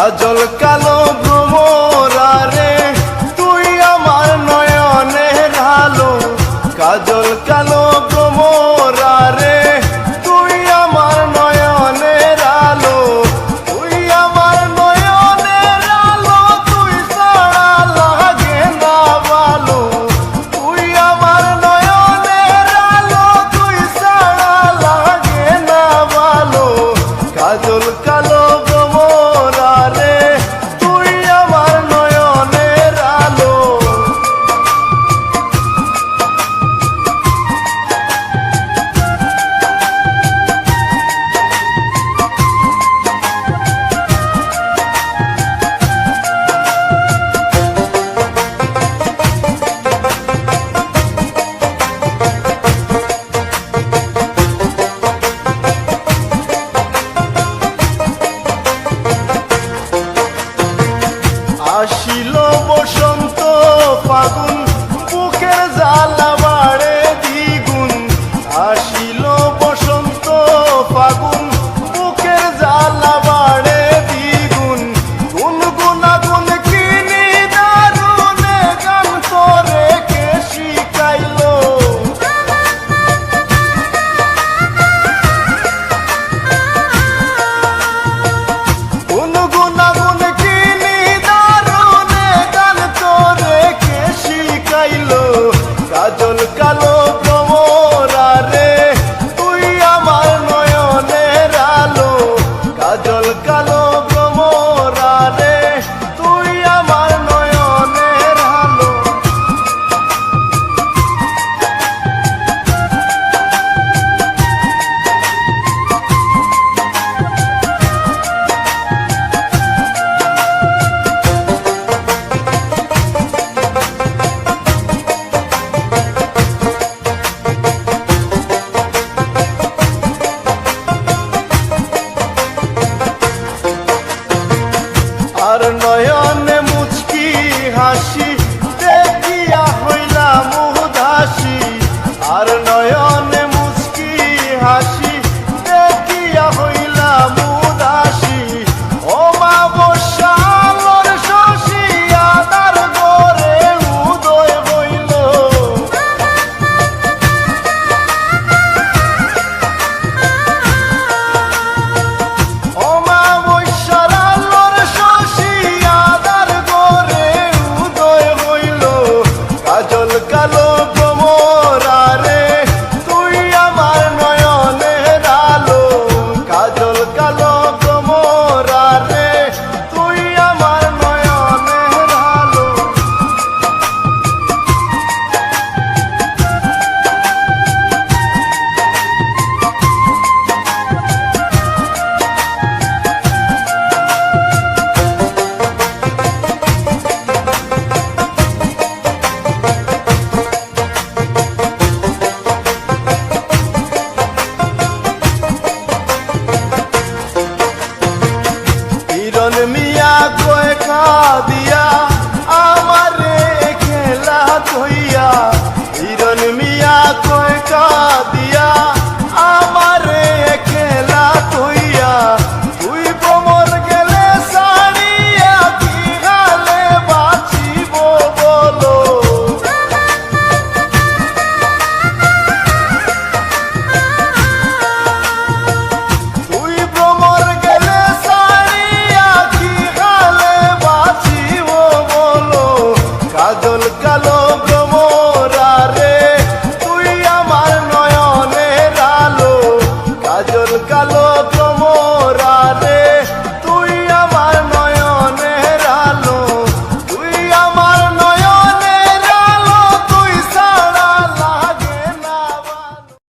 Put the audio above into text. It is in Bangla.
কাজল কালো ভ্রমরা রে তুই আমার নয়নের আলো, কাজল কালো ভ্রমরা রে তুই আমার নয়নের আলো, তুই আমার নয়নের আলো, তুই ছাড়া লাগে না ভালো, তুই আমার নয়নের আলো, তুই ছাড়া লাগে না ভালো, কাজল কালো ভ্রমরা রে তুই আমার নয়নের আলো। আসিল বসন্ত ফাগুন বুকের জ্বালা বাড়ে দ্বিগুণ, আসিল বসন্ত ফাগুন বুকের জ্বালা বাড়ে দ্বিগুণ, গুনগুনা গুন কিনি দারুণে গান করে কে শিখাইলো, গুনগুনা গুন কিনি কাজল কালো ভ্রমরা রে তুই আমার নয়নের আলো, কাজল কালো ভ্রমরা রে তুই আমার নয়নের আলো। আর নয়নে মুচকি হাসি দেখিয়া হইলাম উদাসী, আর নয়নে মুচকি হাসি দেখিয়া হইলাম উদাসী, ও মা বসালোর শশী আদার ঘরে উদয় হইল, ও মা বসালোর শশী আদার ঘরে উদয় হইল, কাজল কালো ভ্রমরা রে তুই আমার নয়নের আলো, কাজল কালো ভ্রমরা রে তুই আমার নয়নের আলো। হিরণ মিয়া কয় খা দিয়া আমারে খেলা কইয়া,